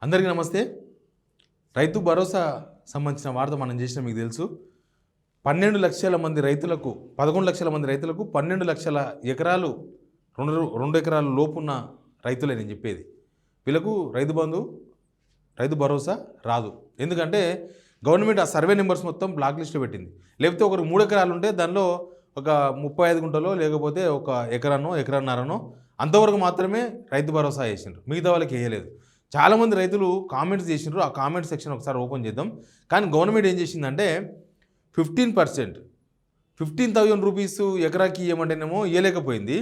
అందరికీ నమస్తే. రైతు భరోసా సంబంధించిన వార్త మనం చేసిన మీకు తెలుసు. 12 లక్షల మంది రైతులకు 11 లక్షల మంది రైతులకు 12 లక్షల ఎకరాలు 2 ఎకరాల లోపున్న రైతులే నేను చెప్పేది. వీళ్ళకు రైతు బంధు రైతు భరోసా రాదు. ఎందుకంటే గవర్నమెంట్ ఆ సర్వే నెంబర్స్ మొత్తం బ్లాక్ లిస్ట్లో పెట్టింది. లేకపోతే ఒకరికి 3 ఎకరాలు ఉంటే దానిలో ఒక 35 గుంటలో లేకపోతే ఒక ఎకరన్నరనో అంతవరకు మాత్రమే రైతు భరోసా వేసిండ్రు. మిగతా వాళ్ళకి వేయలేదు. చాలామంది రైతులు కామెంట్స్ చేసినారు. ఆ కామెంట్ సెక్షన్ ఒకసారి ఓపెన్ చేద్దాం. కానీ గవర్నమెంట్ ఏం చేసిందంటే 15% 15,000 రూపీస్ ఎకరాకి ఇవ్వమంటేనేమో ఇవ్వలేకపోయింది.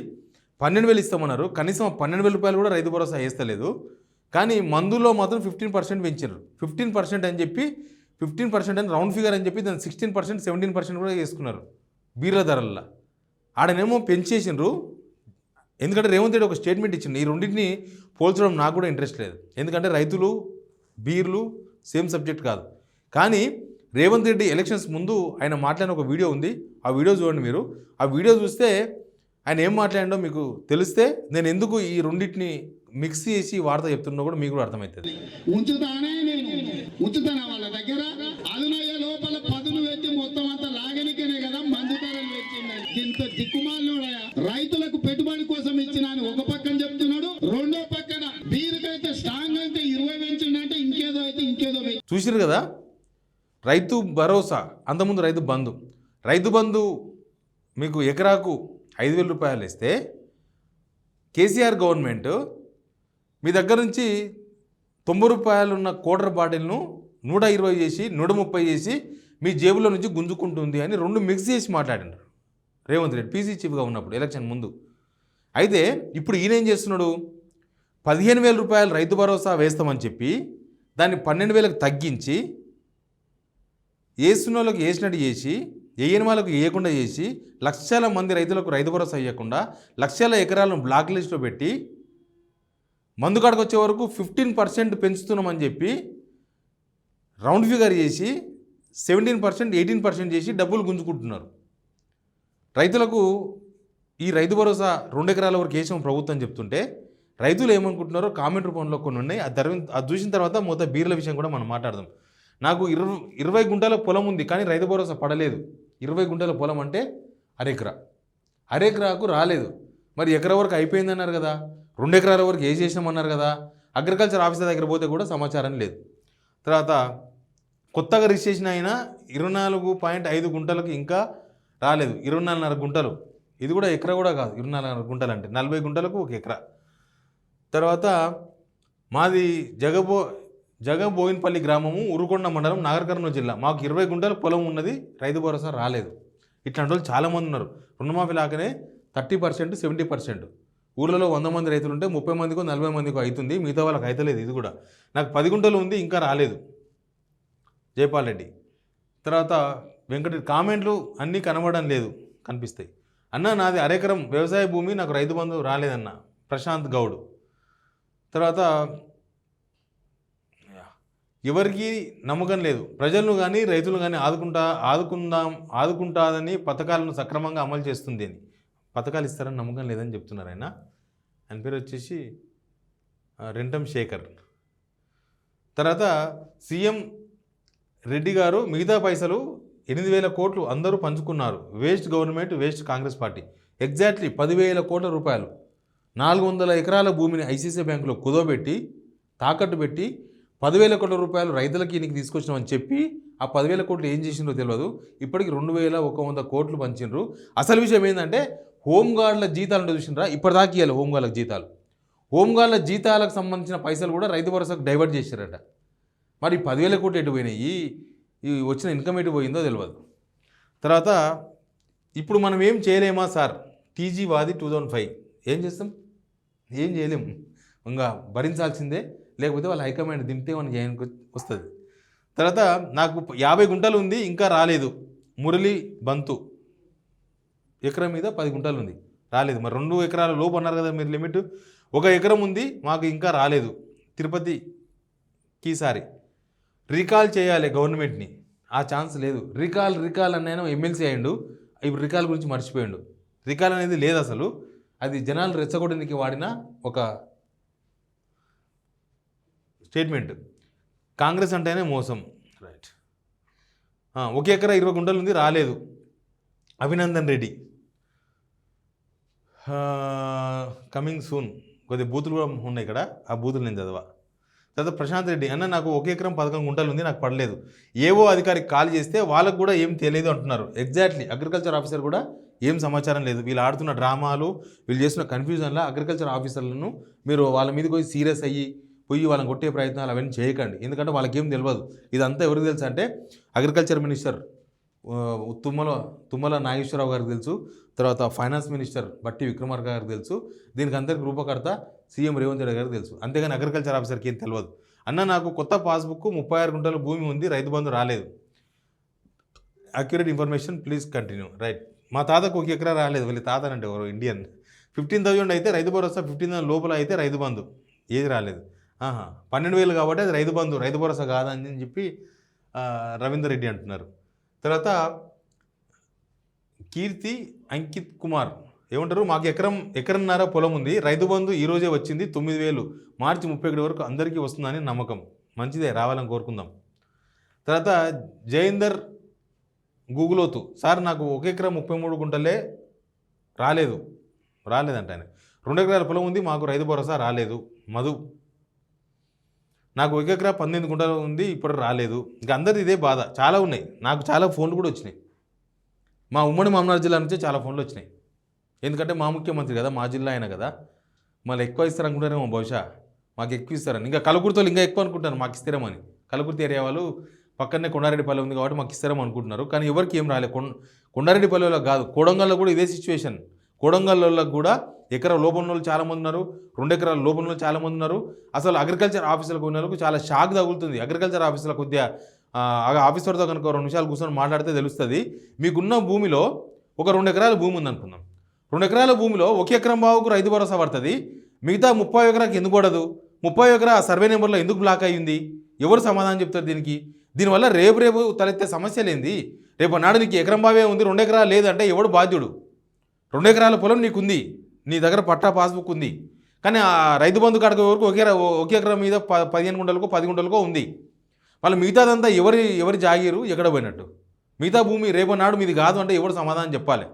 12,000 ఇస్తామన్నారు. కనీసం 12,000 రూపాయలు కూడా రైతు భరోసా వేస్తలేదు. కానీ మందుల్లో మాత్రం 15% పెంచారు. 15% అని చెప్పి 15% అని రౌండ్ ఫిగర్ అని చెప్పి దాన్ని 16% 17% కూడా వేసుకున్నారు బీర్ల ధరల్లో. ఆడనేమో పెంచేసిండ్రు. ఎందుకంటే రేవంత్ రెడ్డి ఒక స్టేట్మెంట్ ఇచ్చింది. ఈ రెండింటిని పోల్చడం నాకు కూడా ఇంట్రెస్ట్ లేదు. ఎందుకంటే రైతులు బీర్లు సేమ్ సబ్జెక్ట్ కాదు. కానీ రేవంత్ రెడ్డి ఎలక్షన్స్ ముందు ఆయన మాట్లాడిన ఒక వీడియో ఉంది. ఆ వీడియో చూడండి మీరు. ఆ వీడియో చూస్తే ఆయన ఏం మాట్లాడిండో మీకు తెలిస్తే నేను ఎందుకు ఈ రెండింటిని మిక్స్ చేసి వార్త చెప్తున్నా కూడా మీకు కూడా అర్థమవుతుంది. ఉంచుతానా వాళ్ళ దగ్గర అదునయ్య లోపల పదును పెట్టి మొత్తం అంతా లాగనికనే కదా మందు ధరలు పెట్టింది. ఇంత దిక్కుమాలినోడయా. రైతులకు పెట్టుబడి కోసం ఇచ్చిన ఒక పక్కన చెప్తున్నాడు, రెండో పక్కన బీరుకైతే స్ట్రాంగ్ అయితే 20 పెంచిందంటే ఇంకేదో అయితే ఇంకేదో. చూసిరు కదా, రైతు భరోసా అంతకుముందు రైతు బంధు మీకు ఎకరాకు 5,000 రూపాయలు ఇస్తే కేసీఆర్ గవర్నమెంట్ మీ దగ్గర నుంచి 90 రూపాయలు ఉన్న క్వార్టర్ బాటిల్ను 120 చేసి 130 చేసి మీ జేబులో నుంచి గుంజుకుంటుంది అని రెండు మిక్స్ చేసి మాట్లాడినారు రేవంత్ రెడ్డి పీసీ చీఫ్గా ఉన్నప్పుడు ఎలక్షన్ ముందు. అయితే ఇప్పుడు ఈయన ఏం చేస్తున్నాడు, 15,000 రూపాయలు రైతు భరోసా వేస్తామని చెప్పి దాన్ని 12,000కు తగ్గించి వేస్తున్న వాళ్ళకి వేసినట్టు చేసి వేయని వాళ్ళకు వేయకుండా చేసి లక్షల మంది రైతులకు రైతు భరోసా ఇవ్వకుండా లక్షల ఎకరాలను బ్లాక్ లిస్ట్లో పెట్టి మందు కాడికి వచ్చే వరకు 15% పెంచుతున్నామని చెప్పి రౌండ్ ఫిగర్ చేసి 17% 18% చేసి డబ్బులు గుంజుకుంటున్నారు. రైతులకు ఈ రైతు భరోసా 2 ఎకరాల వరకు వేసాం ప్రభుత్వం చెప్తుంటే రైతులు ఏమనుకుంటున్నారో కామెంట్ రూపంలో కొన్ని ఉన్నాయి. అది చూసిన తర్వాత మొత్తం బీర్ల విషయం కూడా మనం మాట్లాడదాం. నాకు 20 గుంటల పొలం ఉంది కానీ రైతు భరోసా పడలేదు. 20 గుంటల పొలం అంటే అరెకరాకు రాలేదు. మరి ఎకరా వరకు అయిపోయింది అన్నారు కదా, 2 ఎకరాల వరకు ఏ చేసామన్నారు కదా. అగ్రికల్చర్ ఆఫీసర్ దగ్గర పోతే కూడా సమాచారం లేదు. తర్వాత కొత్తగా రిజిస్ట్రేషన్ అయిన 24.5 గుంటలకు ఇంకా రాలేదు. 24.5 గుంటలు, ఇది కూడా ఎకరా కూడా కాదు. 24.5 గుంటలు అంటే 40 గుంటలకు ఒక ఎకరా. తర్వాత మాది జగబోయినపల్లి గ్రామము, ఉరుకొండ మండలం, నాగర్ కర్నూలు జిల్లా. మాకు 20 గుంటల పొలం ఉన్నది, రైతు భరోసా రాలేదు. ఇట్లాంటి వాళ్ళు చాలామంది ఉన్నారు. రుణమాఫీ లాగానే 30% 70%. ఊళ్ళలో 100 మంది రైతులు ఉంటే 30 మందికో 40 మందికో అవుతుంది, మిగతా వాళ్ళకి అవుతలేదు. ఇది కూడా నాకు 10 గుంటలు ఉంది, ఇంకా రాలేదు. జైపాల్ రెడ్డి. తర్వాత వెంకట కామెంట్లు అన్నీ కనబడడం లేదు, కనిపిస్తాయి. అన్న నాది అరెకరం వ్యవసాయ భూమి, నాకు రైతు బంధు రాలేదన్న ప్రశాంత్ గౌడ్. తర్వాత ఎవరికి నమ్మకం లేదు, ప్రజలను కానీ రైతులు కానీ ఆదుకుంటాదని పథకాలను సక్రమంగా అమలు చేస్తుంది అని. పథకాలు ఇస్తారని నమ్మకం లేదని చెప్తున్నారు ఆయన పేరు వచ్చేసి రెంటం శేఖర్. తర్వాత సీఎం రెడ్డి గారు మిగతా పైసలు 8,000 కోట్లు అందరూ పంచుకున్నారు. Waste government, waste Congress party. Exactly 10,000 కోట్ల రూపాయలు 400 ఎకరాల భూమిని ఐసీసీ బ్యాంకులో కుదోబెట్టి తాకట్టు పెట్టి 10,000 కోట్ల రూపాయలు రైతులకి ఈయనకి తీసుకొచ్చినామని చెప్పి ఆ 10,000 కోట్లు ఏం చేసిండ్రో తెలియదు. ఇప్పటికి 2,100 కోట్లు పంచిండ్రు. అసలు విషయం ఏంటంటే హోంగార్డుల జీతాలు అంటే చూసినరా, ఇప్పటిదాకా ఇవ్వాలి హోంగార్డులకు జీతాలు. హోంగార్డుల జీతాలకు సంబంధించిన పైసలు కూడా రైతు భరోసాకు డైవర్ట్ చేశారట. మరి 10,000 కోట్లు ఎటు పోయినాయి, ఈ వచ్చిన ఇన్కమ్ ఎటు పోయిందో తెలియదు. తర్వాత ఇప్పుడు మనం ఏం చేయలేమా సార్, టీజీ వాది 2005 ఏం చేస్తాం, ఏం చేయలేము, ఇంకా భరించాల్సిందే. లేకపోతే వాళ్ళ హైకమాండ్ దింపితే మనం చేయడానికి వస్తుంది. తర్వాత నాకు 50 గుంటలు ఉంది, ఇంకా రాలేదు. మురళి బంతు ఎకరం మీద 10 గుంటలు ఉంది, రాలేదు. మరి 2 ఎకరాల లోపు అన్నారు కదా మీరు లిమిట్. 1 ఎకరం ఉంది, మాకు ఇంకా రాలేదు. తిరుపతికి ఈసారి రికాల్ చేయాలి గవర్నమెంట్ని, ఆ ఛాన్స్ లేదు. రికాల్ అన్న ఎమ్మెల్సీ అయ్యిండు, ఇప్పుడు రికాల్ గురించి మర్చిపోయాడు. రికాల్ అనేది లేదు అసలు. అది జనాలు రెచ్చగొట్టడానికి వాడిన ఒక స్టేట్మెంట్. కాంగ్రెస్ అంటేనే మోసం. రైట్. 1 ఎకరా 20 గుంటలు ఉంది, రాలేదు. Abhinandan Reddy coming soon. కొద్దిగా బూతులు కూడా ఉన్నాయి ఇక్కడ, ఆ బూతులు నేను చదవా. తర్వాత ప్రశాంత్ రెడ్డి, అన్న నాకు 1 ఎకరం 11 గుంటలు ఉంది, నాకు పడలేదు. ఏవో అధికారికి కాల్ చేస్తే వాళ్ళకు కూడా ఏం తెలియదు అంటున్నారు. ఎగ్జాక్ట్లీ, అగ్రికల్చర్ ఆఫీసర్ కూడా ఏం సమాచారం లేదు. వీళ్ళు ఆడుతున్న డ్రామాలు, వీళ్ళు చేస్తున్న కన్ఫ్యూజన్లో అగ్రికల్చర్ ఆఫీసర్లను మీరు వాళ్ళ మీద పోయి సీరియస్ అయ్యి పోయి వాళ్ళని కొట్టే ప్రయత్నాలు అవన్నీ చేయకండి. ఎందుకంటే వాళ్ళకి ఏం తెలియదు. ఇదంతా ఎవరికి తెలుసు అంటే అగ్రికల్చర్ మినిస్టర్ తుమ్మల నాగేశ్వరరావు గారికి తెలుసు, తర్వాత ఫైనాన్స్ మినిస్టర్ బట్టి విక్రమార్క గారికి తెలుసు, దీనికి అందరికి రూపకర్త సీఎం రేవంత్ రెడ్డి గారికి తెలుసు. అంతేగాని అగ్రికల్చర్ ఆఫీసర్కి ఏం తెలియదు. అన్న నాకు కొత్త పాస్బుక్ 36 గుంటల భూమి ఉంది, రైతు బంధు రాలేదు. Accurate information please continue. Right. మా తాతకు 1 ఎకరా రాలేదు. వీళ్ళ తాతనంటే ఎవరు ఇండియన్. 15,000 అయితే రైతు భరోసా, 15,000 లోపల అయితే రైతు బంధు ఏది రాలేదు. 12,000 కాబట్టి అది రైతు బంధు, రైతు భరోసా కాదని చెప్పి రవీందర్ రెడ్డి అంటున్నారు. తర్వాత కీర్తి అంకిత్ కుమార్ ఏమంటారు, మాకు ఎకరన్నర పొలం ఉంది, రైతు బంధు ఈరోజే వచ్చింది 9,000, మార్చి 31 వరకు అందరికీ వస్తుందని నమ్మకం. మంచిదే, రావాలని కోరుకుందాం. తర్వాత జయేందర్ గూగులోతు, సార్ నాకు 1 ఎకరా 33 గుంటలే రాలేదంట ఆయన. 2 ఎకరాల పొలం ఉంది, మాకు రైతు భరోసా రాలేదు. మధు, నాకు 1 ఎకరా 18 గుంటలు ఉంది, ఇప్పుడు రాలేదు. ఇంకా అందరిది ఇదే బాధ. చాలా ఉన్నాయి, నాకు చాలా ఫోన్లు కూడా వచ్చినాయి. మా ఉమ్మడి మామనాడు జిల్లా నుంచే చాలా ఫోన్లు వచ్చినాయి. ఎందుకంటే మా ముఖ్యమంత్రి కదా, మా జిల్లా అయినా కదా, మళ్ళీ ఎక్కువ ఇస్తారు అనుకుంటారేమో బహుశా. మాకు ఎక్కువ ఇస్తారని, ఇంకా కలకుర్తిలో ఇంకా ఎక్కువ అనుకుంటారు మాకు ఇస్తారేమో అని. కలకుర్తి ఏరియా వాళ్ళు పక్కనే కొండారెడ్డిపల్లి ఉంది కాబట్టి మాకు ఇస్తారేమో అనుకుంటున్నారు. కానీ ఎవరికి ఏం రాలేదు. కొండారెడ్డిపల్లిలో కాదు, కోడంగల్లో కూడా ఇదే సిచ్యువేషన్. కోడంగల్లో కూడా ఎకరా లోపల వాళ్ళు చాలామంది ఉన్నారు, 2 ఎకరాల లోపల వాళ్ళు చాలామంది ఉన్నారు. అసలు అగ్రికల్చర్ ఆఫీసులకు ఉన్న వాళ్ళకు చాలా షాక్ తగులుతుంది. అగ్రికల్చర్ ఆఫీసులో కొద్దిగా ఆఫీసర్తో కనుక 2 నిమిషాలు కూర్చొని మాట్లాడితే తెలుస్తుంది. మీకున్న భూమిలో ఒక 2 ఎకరాల భూమి ఉందనుకుందాం. 2 ఎకరాల భూమిలో 1 ఎకరం బావుకు రైతు భరోసా పడుతుంది, మిగతా 30 ఎకరాకి ఎందుకు పడదు? 30 ఎకరా సర్వే నెంబర్లో ఎందుకు బ్లాక్ అయ్యింది? ఎవరు సమాధానం చెప్తారు దీనికి? దీనివల్ల రేపు తలెత్తే సమస్యలేంది? రేపు నాడు నీకు ఎకరం బావే ఉంది, 2 ఎకరాలు లేదంటే ఎవడు బాధ్యుడు? 2 ఎకరాల పొలం నీకుంది, నీ దగ్గర పట్టా పాస్బుక్ ఉంది, కానీ ఆ రైతు బంధు కాడకు వరకు 1 ఎకరం మీద 15 గుంటలకో 10 గుంటలకో ఉంది. వాళ్ళు మిగతాదంతా ఎవరి జాగీరు, ఎక్కడ పోయినట్టు? మిగతా భూమి రేపు నాడు మీది కాదు అంటే ఎవరు సమాధానం చెప్పాలి?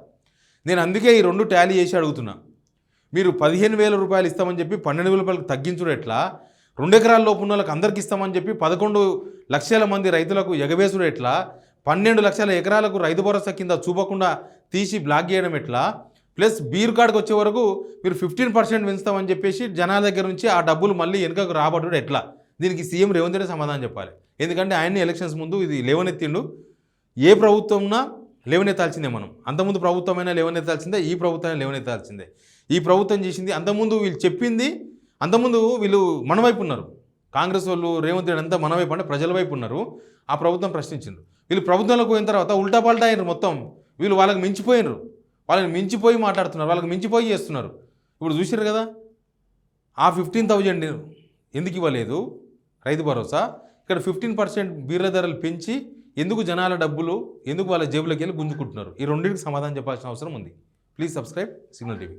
నేను అందుకే ఈ 2 టాలీ చేసి అడుగుతున్నా. మీరు 15,000 రూపాయలు ఇస్తామని చెప్పి 12,000 రూపాయలకు తగ్గించుడు ఎట్లా? 2 ఎకరాల లోపు ఉన్న వాళ్ళకి అందరికి ఇస్తామని చెప్పి 11 లక్షల మంది రైతులకు ఎగవేసుడు ఎట్లా? 12 లక్షల ఎకరాలకు రైతు భరోసా కింద చూపకుండా తీసి బ్లాక్ చేయడం ఎట్లా? ప్లస్ బీరు కార్డుకు వచ్చే వరకు మీరు 15% పెంచుతామని చెప్పేసి జనాల దగ్గర నుంచి ఆ డబ్బులు మళ్ళీ వెనుకకు రాబడ్డు ఎట్లా? దీనికి సీఎం రేవంత్ రెడ్డి సమాధానం చెప్పాలి. ఎందుకంటే ఆయన్ని ఎలక్షన్స్ ముందు ఇది లేవనెత్తిండు. ఏ ప్రభుత్వంనా లేవనెత్తాల్సిందే. మనం అంతకుముందు ప్రభుత్వమైనా లేవనెత్తాల్సిందే, ఈ ప్రభుత్వమైనా లేవనెత్తాల్సిందే. ఈ ప్రభుత్వం చేసింది, అంతకుముందు వీళ్ళు చెప్పింది, అంతకుముందు వీళ్ళు మన వైపు ఉన్నారు. కాంగ్రెస్ వాళ్ళు రేవంత్ రెడ్డి అంతా మన వైపు అంటే ప్రజల వైపు ఉన్నారు. ఆ ప్రభుత్వం ప్రశ్నించిండ్రు. వీళ్ళు ప్రభుత్వంలోకి పోయిన తర్వాత ఉల్టా పల్టా అయినారు మొత్తం. వీళ్ళు వాళ్ళకి మించిపోయినరు, వాళ్ళని మించిపోయి మాట్లాడుతున్నారు, వాళ్ళకి మించిపోయి చేస్తున్నారు. ఇప్పుడు చూసారు కదా, ఆ 15,000 ఎందుకు ఇవ్వలేదు రైతు భరోసా? ఇక్కడ 15% బీర్ల ధరలు పెంచి ఎందుకు జనాల డబ్బులు ఎందుకు వాళ్ళ జేబులోకి వెళ్ళి గుంజుకుంటున్నారు? ఈ రెండింటికి సమాధానం చెప్పాల్సిన అవసరం ఉంది. Please subscribe signal TV.